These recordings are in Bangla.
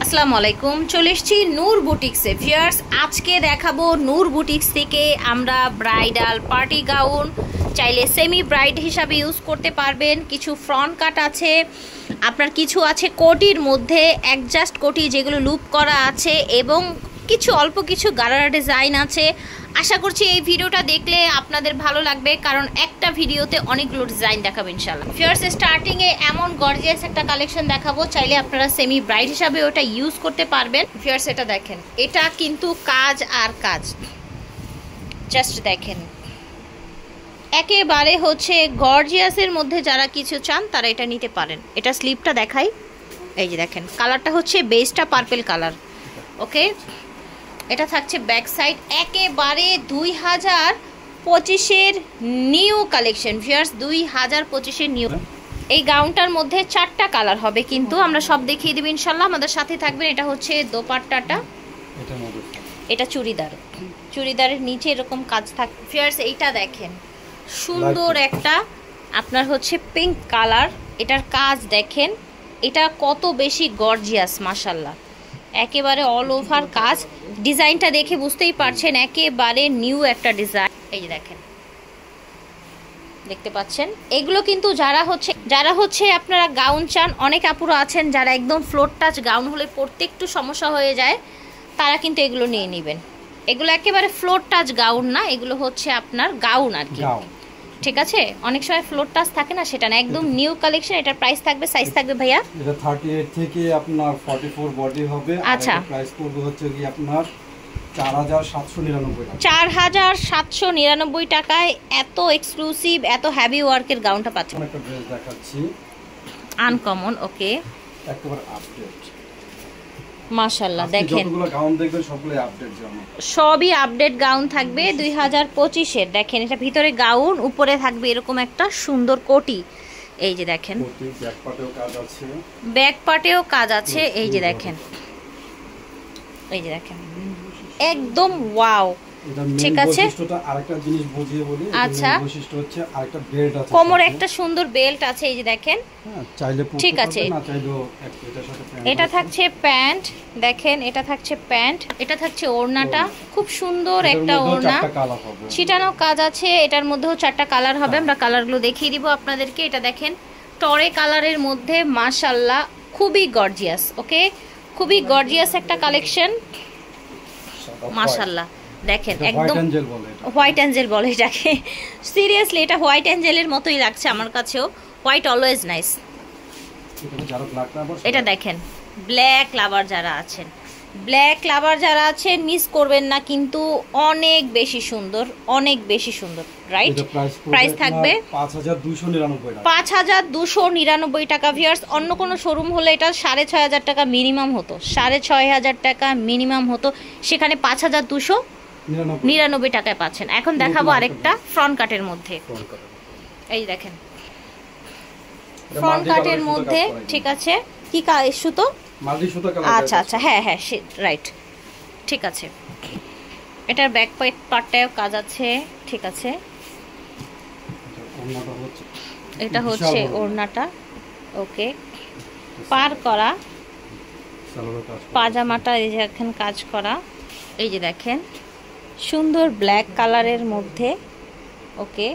আসসালামু আলাইকুম, চলে এসেছি নূর বুটিক্সে। ভিউয়ার্স, আজকে দেখাবো নূর বুটিক্স থেকে আমরা ব্রাইডাল পার্টি গাউন চাইলে সেমি ব্রাইড হিসাবে ইউজ করতে পারবেন। কিছু ফ্রন্ট কাট আছে, আপনার কিছু আছে কোটির মধ্যে অ্যাডজাস্ট কোটি যেগুলো লুপ করা আছে, এবং কিছু অল্প কিছু গারারা ডিজাইন আছে। আশা করছি এই ভিডিওটা দেখলে আপনাদের ভালো লাগবে, কারণ একটা ভিডিওতে অনেকগুলো ডিজাইন দেখাবো ইনশাআল্লাহ। ফার্স্ট স্টার্টিংয়ে এমন গর্জিয়াস একটা কালেকশন দেখাবো, চাইলে আপনারা সেমি ব্রাইড হিসাবে ওটা ইউজ করতে পারবেন। ফার্স্ট এটা দেখেন, এটা কিন্তু কাজ আর কাজ, জাস্ট দেখেন একেবারে হচ্ছে গর্জিয়াসের মধ্যে। যারা কিছু চান তারা এটা নিতে পারেন। এটা স্লিপটা দেখাই, এই যে দেখেন কালারটা হচ্ছে বেসটা পার্পল কালার। ওকে, এটা থাকছে ব্যাক সাইড, একেবারে 2025-এর নিউ কালেকশন। ভিউয়ার্স, 2025-এর নিউ। এই গাউনটার মধ্যে 4টা কালার হবে, কিন্তু আমরা সব দেখিয়ে দেব ইনশাল্লাহ। আমাদের সাথে থাকবেন। এটা হচ্ছে দোপাট্টাটা, এটা চুড়িদার, চুড়িদারের নিচে এরকম কাজ থাকে। ভিউয়ার্স, এইটা দেখেন সুন্দর একটা আপনার হচ্ছে পিঙ্ক কালার, এটার কাজ দেখেন, এটা কত বেশি গর্জিয়াস মাশাল্লাহ, একেবারে অল ওভার কাজ। ডিজাইনটা দেখে বুঝতেই পারছেন একেবারে নিউ একটা ডিজাইন। এই যে দেখেন, দেখতে পাচ্ছেন এগুলো কিন্তু যারা হচ্ছে আপনারা গাউন চান, অনেক আপুরা আছেন যারা একদম ফ্লোর টাচ গাউন হলে পরতে একটু সমস্যা হয়ে যায়, তারা কিন্তু এগুলো নিয়ে নেবেন। এগুলো একেবারে ফ্লোর টাচ গাউন না, এগুলো হচ্ছে আপনার গাউন আর কি, ঠিক আছে? অনেক সময় ফ্লোর টাচ থাকে না, সেটা না, একদম নিউ কালেকশন। এটার প্রাইস থাকবে, সাইজ থাকবে ভাইয়া এটা 38 থেকে আপনার 44 বডি হবে। আচ্ছা, আর প্রাইস পড়বে হচ্ছে কি আপনার 4799 টাকা। 4799 টাকায় এত এক্সক্লুসিভ, এত হেভি ওয়ার্কের গাউনটা পাচ্ছেন। একটা ড্রেস দেখাচ্ছি, আনকমন। ওকে, একেবারে আপডেট মাশাআল্লাহ, দেখেন যতগুলো গাউন দেখবেন সবগুলো আপডেট জানো, সবই আপডেট গাউন থাকবে 2025-এর। দেখেন এটা ভিতরে গাউন, উপরে থাকবে এরকম একটা সুন্দর কোটি। এই যে দেখেন ব্যাক পার্টেও কাজ আছে, ব্যাক পার্টেও কাজ আছে। এই যে দেখেন, এই যে দেখেন একদম ওয়াও, ঠিক আছে। আরেকটা জিনিস বুঝিয়ে বলি, আচ্ছা, বৈশিষ্ট্য হচ্ছে আরেকটা বেল্ট আছে, কোমরে একটা সুন্দর বেল্ট আছে। এই যে দেখেন, চাইলে পরতে ঠিক আছে, না চাইলেও এটার সাথে প্যান্ট। এটা থাকছে প্যান্ট, দেখেন এটা থাকছে প্যান্ট, এটা থাকছে ওড়নাটা, খুব সুন্দর একটা ওড়না, ছিটানো কাজ আছে। এটার মধ্যেও 4টা কালার হবে, আমরা কালারগুলো দেখিয়ে দিব আপনাদেরকে। এটা দেখেন টরে কালারের মধ্যে, মাশাআল্লাহ খুবই গর্জিয়াস। ওকে, খুবই গর্জিয়াস একটা কালেকশন মাশাআল্লাহ। দেখেন একদম হোয়াইট অ্যাঞ্জেল বলে এটাকে, সিরিয়াসলি এটা হোয়াইট অ্যাঞ্জেলের মতোই লাগছে আমার কাছেও। White always nice. এটা দেখেন ব্ল্যাক লাভার যারা আছেন, ব্ল্যাক লাভার যারা আছেন মিস করবেন না, কিন্তু অনেক বেশি সুন্দর, অনেক বেশি সুন্দর, রাইট? প্রাইস থাকবে 5299 টাকা। ভিউয়ার্স, অন্য কোনো শোরুম হলে এটা 6500 টাকা মিনিমাম হতো, 6500 টাকা মিনিমাম হতো, সেখানে 5299 টাকায় পাচ্ছেন। এখন দেখাবো আরেকটা ফ্রন্ট কাটের মধ্যে। এই দেখেন ফ্রন্ট কাটের মধ্যে, ঠিক আছে, কি সুতো? আচ্ছা আচ্ছা, হ্যাঁ হ্যাঁ, রাইট, ঠিক আছে। এটার ব্যাক পার্টটাও কাজ আছে, ঠিক আছে। এটা হচ্ছে ওড়নাটা, ওকে, পার করা পাজামাটা, এই যে এখন কাজ করা। এই যে দেখেন সুন্দর ব্ল্যাক কালারের মধ্যে, ওকে,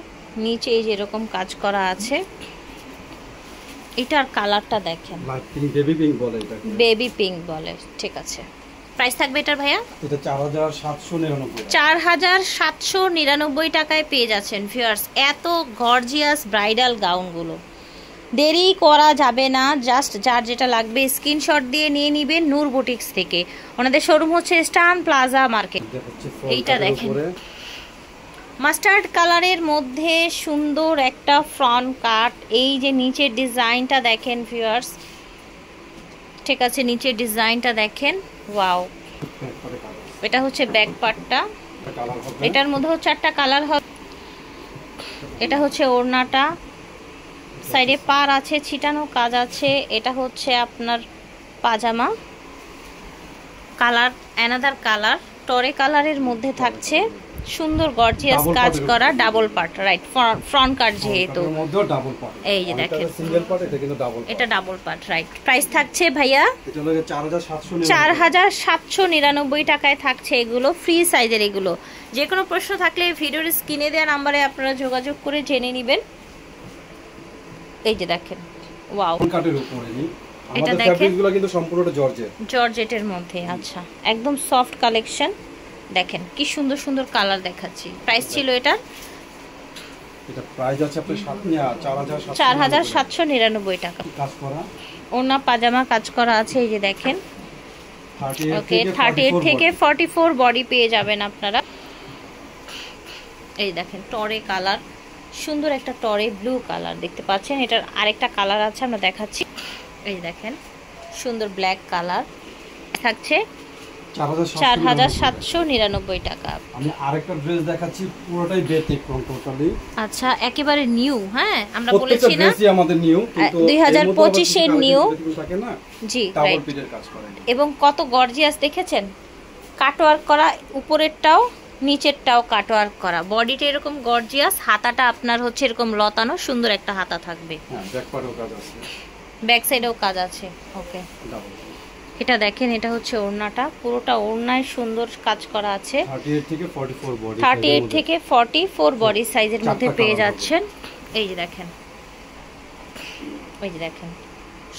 নিচে এই যে এরকম কাজ করা আছে। এটার কালারটা দেখেন, বেবি পিঙ্ক বলে, এটা বেবি পিঙ্ক বলে, ঠিক আছে। প্রাইস থাকবে এটার ভাইয়া, এটা 4799 টাকায় পেয়ে যাচ্ছেন। ভিউয়ার্স, এত গর্জিয়াস ব্রাইডাল গাউনগুলো দেরি করা যাবে না, জাস্ট যার যেটা লাগবে স্ক্রিনশট দিয়ে নিয়ে নেবেন নূর বুটিক্স থেকে। ওনাদের শোরুম হচ্ছে স্টান প্লাজা মার্কেট। এইটা দেখেন মাস্টার্ড কালারের মধ্যে সুন্দর একটা ফ্রন্ট কাট। এই যে নিচের ডিজাইনটা দেখেন ভিউয়ার্স, ঠিক আছে, নিচের ডিজাইনটা দেখেন, ওয়াও। এটা হচ্ছে ব্যাক পার্টটা, এটার মধ্যেও 4টা কালার হবে। এটা হচ্ছে ওড়নাটা, সাইডে পার আছে, ছিটানো কাজ আছে। এটা হচ্ছে আপনার পাজামা, কালার অ্যানাদার কালার টরে কালারের মধ্যে থাকছে, সুন্দর গর্জিয়াস কাজ করা ডাবল পার্ট, রাইট, ফ্রন্ট কাট যেহেতু ডাবল পার্ট। এই যে দেখেন সিঙ্গেল পার্ট, এটা কিন্তু ডাবল, এটা ডাবল পার্ট, রাইট। প্রাইস থাকছে ভাইয়া এটা হলো 4799 4799 টাকায় থাকছে এগুলো, ফ্রি সাইজের এগুলো। যে কোনো প্রশ্ন থাকলে ভিডিওর স্ক্রিনে দেওয়া নাম্বারে আপনারা যোগাযোগ করে জেনে নেবেন। এই যে দেখেন, ওয়াও, কাটের উপরে নি এটা আমাদের দেখেন ফ্যাব্রিকগুলো কিন্তু সম্পূর্ণটা জর্জেটের মধ্যে। আচ্ছা, একদম সফট কালেকশন। দেখেন কি সুন্দর সুন্দর কালার দেখাচ্ছি। প্রাইস ছিল এটা প্রাইস আছে আপনার 4799 টাকা। কাজ করা ওনা পাজামা কাজ করা আছে, এই যে দেখেন। ওকে, 38 থেকে 44 বডি পেয়ে যাবেন আপনারা। এই দেখেন টরে কালার, সুন্দর একটা টরে ব্লু কালার দেখতে পাচ্ছেন। এটার আরেকটা কালার আছে, আমরা দেখাচ্ছি। এই দেখেন সুন্দর ব্ল্যাক কালার থাকছে 4799 টাকা। আমি আরেকটা ড্রেস দেখাচ্ছি, পুরোটাই ব্যতিক্রম টোটালি। আচ্ছা, একেবারে নিউ। হ্যাঁ, আমরা বলেছি না ড্রেসই আমাদের নিউ, কিন্তু 2025 এর নিউ। থাকে না, জি, ডাবল পিটের কাজ করে। এবং কত গর্জিয়াস দেখেছেন, কাটওয়ার্ক করা, উপরেরটাও নিচেরটাও কাটওয়ার্ক করা। বডিটা এরকম গর্জিয়াস, হাতাটা আপনার হচ্ছে এরকম লতানো, সুন্দর একটা হাতা থাকবে। হ্যাঁ, ব্যাক পার্টেও কাজ আছে, ব্যাক সাইডেও কাজ আছে। ওকে, এটা দেখেন, এটা হচ্ছে ওড়নাটা, পুরোটা ওড়নায় সুন্দর কাজ করা আছে। 38 থেকে 44 বডি, 38 থেকে 44 বডি সাইজের মধ্যে পেয়ে যাচ্ছেন। এই যে দেখেন, এই যে দেখেন,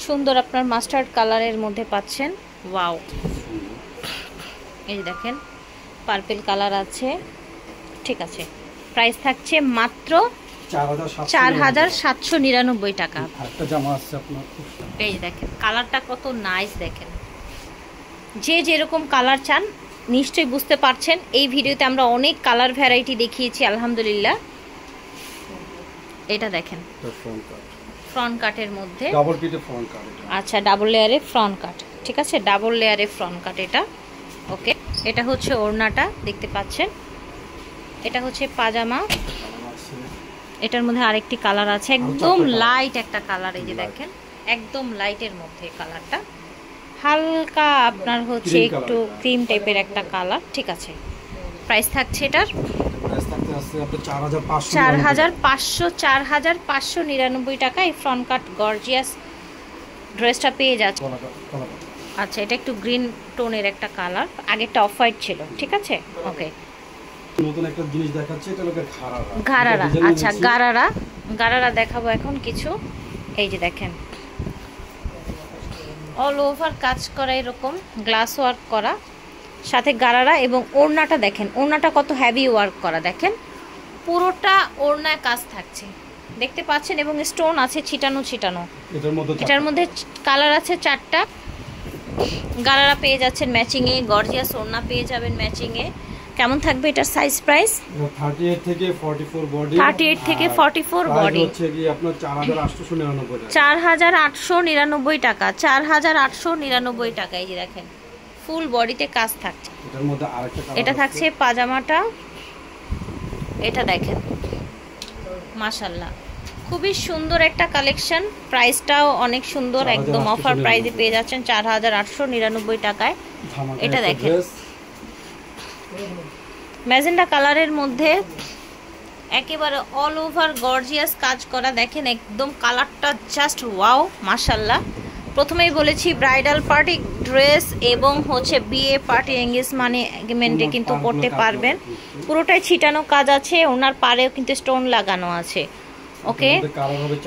সুন্দর আপনার মাস্টার্ড কালারের মধ্যে পাচ্ছেন। ওয়াও, এই যে দেখেন পার্পল কালার আছে। ঠিক আছে, প্রাইস থাকছে মাত্র 4799 টাকা। একটা জামা আছে আপনার, এই যে দেখেন কালারটা কত নাইস। দেখেন, যে যেরকম কালার চান নিশ্চয়ই বুঝতে পারছেন। এই ভিডিওতে আমরা অনেক কালার ভ্যারাইটি দেখিয়েছি আলহামদুলিল্লাহ। এটা দেখেন ফ্রন্ট কাটের মধ্যে, ডাবল পিটে ফ্রন্ট কাট। আচ্ছা, ডাবল লেয়ারে ফ্রন্ট কাট, ঠিক আছে, ডাবল লেয়ারে ফ্রন্ট কাট এটা। ওকে, এটা হচ্ছে ওড়নাটা দেখতে পাচ্ছেন। এটা হচ্ছে পাজামা, এটার মধ্যে আরেকটি কালার আছে, একদম লাইট একটা কালার। এই যে দেখেন, একদম লাইটের মধ্যে কালারটা, হালকা আপনার হচ্ছে একটু ক্রিম টাইপের একটা কালার। ঠিক আছে, প্রাইস থাকছে এটার 4599 টাকা। এই ফ্রন্ট কাট গর্জিয়াস ড্রেসটা পেয়ে যাচ্ছে। আচ্ছা, এটা একটু গ্রিন টোনের একটা কালার, আগেরটা অফ হোয়াইট ছিল। ঠিক আছে, ওকে, নতুন একটা জিনিস দেখাচ্ছি, এটা হলো গারারা। আচ্ছা, গারারা দেখাবো এখন কিছু। এই যে দেখেন, অল ওভার কাজ করা, এরকম গ্লাস ওয়ার্ক করা, সাথে গারারা। এবং ওড়নাটা দেখেন, ওড়নাটা কত হেভি ওয়ার্ক করা। দেখেন পুরোটা ওড়নায় কাজ থাকছে, দেখতে পাচ্ছেন। এবং স্টোন আছে ছিটানো ছিটানো। এটার মধ্যে কালার আছে 4টা। গারারা পেয়ে যাচ্ছেন ম্যাচিংয়ে, গর্জিয়াস ওড়না পেয়ে যাবেন ম্যাচিংয়ে। কেমন থাকবে এটার সাইজ প্রাইস? 38 থেকে 44 বডি, 38 থেকে 44 বডি হচ্ছে কি আপনার 4899 টাকা। 4899 টাকা, 4899 টাকা। এই যে দেখেন ফুল বডিতে কাজ থাকছে। এটার মধ্যে আরেকটা কালার, এটা থাকছে পাজামাটা। এটা দেখেন, মাশাআল্লাহ খুবই সুন্দর একটা কালেকশন। প্রাইসটাও অনেক সুন্দর, একদম অফার প্রাইসে পেয়ে যাচ্ছেন 4899 টাকায়। এটা দেখেন ম্যাজেন্ডা কালারের মধ্যে একেবারে অল ওভার গর্জিয়াস কাজ করা। দেখেন একদম কালারটা জাস্ট ওয়াও, মাশাআল্লাহ। প্রথমেই বলেছি ব্রাইডাল পার্টি ড্রেস এবং হচ্ছে বিয়ে পার্টি এঙ্গেজমেন্টে কিন্তু পরতে পারবেন। পুরোটাই ছিটানো কাজ আছে, ওনার পাড়েও কিন্তু স্টোন লাগানো আছে। ওকে, কালার হবে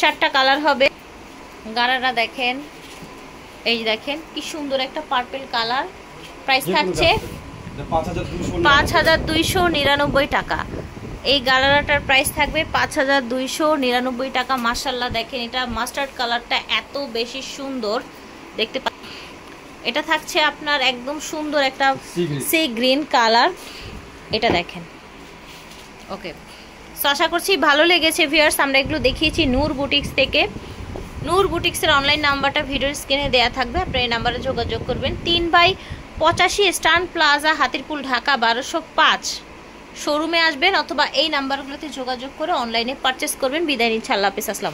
4টা কালার হবে। গারারা দেখেন, এই দেখেন কি সুন্দর একটা পার্পল কালার। প্রাইস থাকছে 5299 টাকা। এই গারারাটার প্রাইস থাকবে 5299 টাকা। মাশাআল্লাহ, দেখেন এটা মাস্টার্ড কালারটা এত বেশি সুন্দর দেখতে পাচ্ছেন। এটা থাকছে আপনার একদম সুন্দর একটা সি গ্রিন কালার। এটা দেখেন, ওকে। সো আশা করছি ভালো লেগেছে ভিউয়ার্স। আমরা এগুলো দেখিয়েছি নূর বুটিক্স থেকে। নূর বুটিক্সের অনলাইন নাম্বারটা ভিডিওর স্ক্রিনে দেওয়া থাকবে, আপনার এই নাম্বারে যোগাযোগ করবেন। 3/85 স্টান প্লাজা, হাতিরপুল, ঢাকা 1205। শোরুমে আসবেন অথবা এই নাম্বারগুলোতে যোগাযোগ করে অনলাইনে পারচেস করবেন। বিদায় নিচ্ছি, আল্লাহ হাফেজ, আসসালাম।